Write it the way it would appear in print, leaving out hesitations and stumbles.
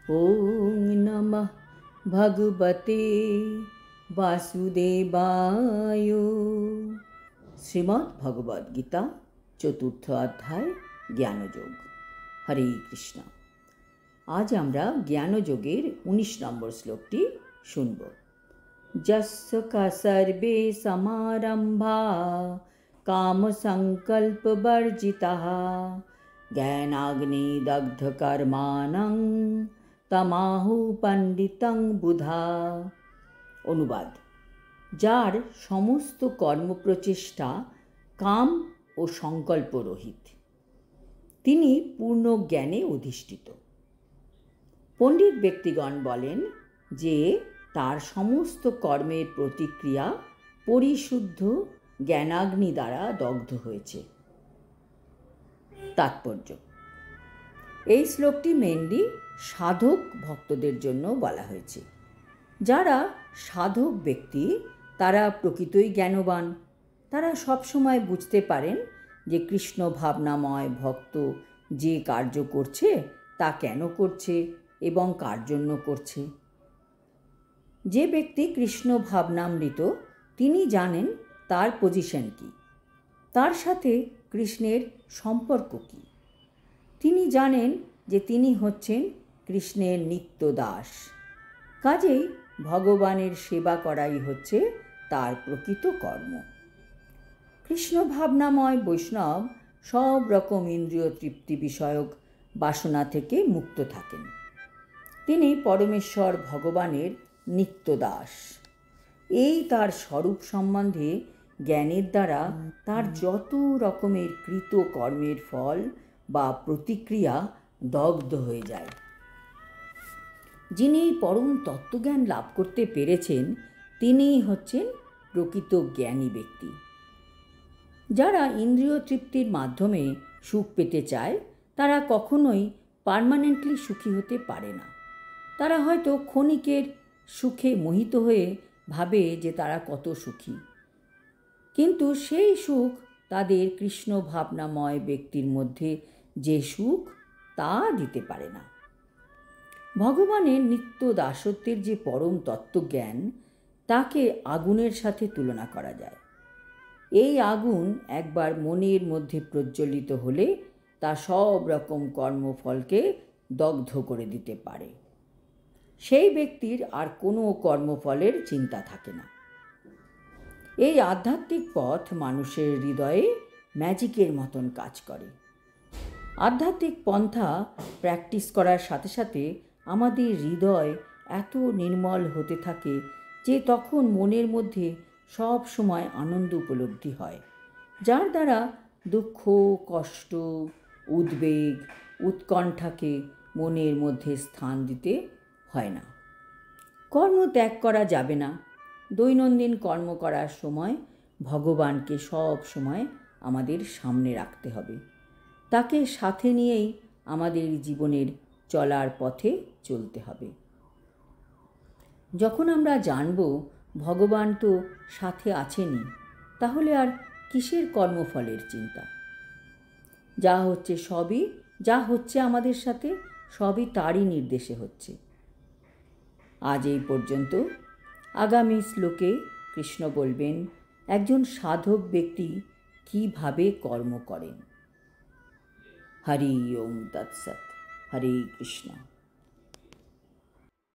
ওং নমঃ ভগবতে বাসুদেবায়। শ্রীমদ্ ভগবদ্ গীতা চতুর্থ অধ্যায় জ্ঞানযোগ। হরে কৃষ্ণ। আজ আমরা জ্ঞানযোগের 19 নম্বর শ্লোকটি শুনব। যস্য কা সর্বে সমারম্ভা কাম সংকল্প বর্জিতাঃ জ্ঞানাগ্নি দগ্ধ কর্মাণং তমাহু পণ্ডিতং বুধা। অনুবাদ: যার সমস্ত কর্মপ্রচেষ্টা কাম ও সংকল্প রহিত, তিনি পূর্ণ জ্ঞানে অধিষ্ঠিত। পণ্ডিত ব্যক্তিগণ বলেন যে তার সমস্ত কর্মের প্রতিক্রিয়া পরিশুদ্ধ জ্ঞানাগ্নি দ্বারা দগ্ধ হয়েছে। তাৎপর্য: এই শ্লোকটি মেনলি সাধক ভক্তদের জন্য বলা হয়েছে। যারা সাধক ব্যক্তি তারা প্রকৃতই জ্ঞানবান। তারা সবসময় বুঝতে পারেন যে কৃষ্ণ ভাবনাময় ভক্ত যে কার্য করছে তা কেন করছে এবং কার জন্য করছে। যে ব্যক্তি কৃষ্ণ ভাবনামৃত তিনি জানেন তার পজিশন কী, তার সাথে কৃষ্ণের সম্পর্ক কী। তিনি জানেন যে তিনি হচ্ছেন কৃষ্ণের নিত্য দাস। কাজেই ভগবানের সেবা করাই হচ্ছে তার প্রকৃত কর্ম। কৃষ্ণ ভাবনাময় বৈষ্ণব সব রকম ইন্দ্রিয় তৃপ্তি বিষয়ক বাসনা থেকে মুক্ত থাকেন। তিনি পরমেশ্বর ভগবানের নিত্য দাস। এই তার স্বরূপ সম্বন্ধে জ্ঞানের দ্বারা তার যত রকমের কৃত কর্মের ফল বা প্রতিক্রিয়া দগ্ধ হয়ে যায়। যিনি পরম তত্ত্বজ্ঞান লাভ করতে পেরেছেন তিনিই হচ্ছেন প্রকৃত জ্ঞানী ব্যক্তি। যারা ইন্দ্রিয় তৃপ্তির মাধ্যমে সুখ পেতে চায় তারা কখনোই পার্মানেন্টলি সুখী হতে পারে না। তারা হয়তো ক্ষণিকের সুখে মোহিত হয়ে ভাবে যে তারা কত সুখী, কিন্তু সেই সুখ তাদের কৃষ্ণ ভাবনাময় ব্যক্তির মধ্যে যে সুখ তা দিতে পারে না। ভগবানের নিত্য দাসত্বের যে পরম তত্ত্বজ্ঞান তাকে আগুনের সাথে তুলনা করা যায়। এই আগুন একবার মনের মধ্যে প্রজ্বলিত হলে তা সব রকম কর্মফলকে দগ্ধ করে দিতে পারে। সেই ব্যক্তির আর কোনো কর্মফলের চিন্তা থাকে না। এই আধ্যাত্মিক পথ মানুষের হৃদয়ে ম্যাজিকের মতন কাজ করে। আধ্যাত্মিক পন্থা প্র্যাকটিস করার সাথে সাথে আমাদের হৃদয় এত নির্মল হতে থাকে যে তখন মনের মধ্যে সব সময় আনন্দ উপলব্ধি হয়, যার দ্বারা দুঃখ, কষ্ট, উদ্বেগ, উৎকণ্ঠাকে মনের মধ্যে স্থান দিতে হয় না। কর্ম ত্যাগ করা যাবে না। দৈনন্দিন কর্ম করার সময় ভগবানকে সব সময় আমাদের সামনে রাখতে হবে। তাকে সাথে নিয়েই আমাদের জীবনের চলার পথে চলতে হবে। যখন আমরা জানব ভগবান তো সাথে আছেনই, তাহলে আর কিসের কর্মফলের চিন্তা? যা হচ্ছে আমাদের সাথে সবই তারই নির্দেশে হচ্ছে। আজ এই পর্যন্ত। আগামী শ্লোকে কৃষ্ণ বলবেন একজন সাধক ব্যক্তি কিভাবে কর্ম করেন। হরি ওম তৎসৎ। হরে কৃষ্ণ।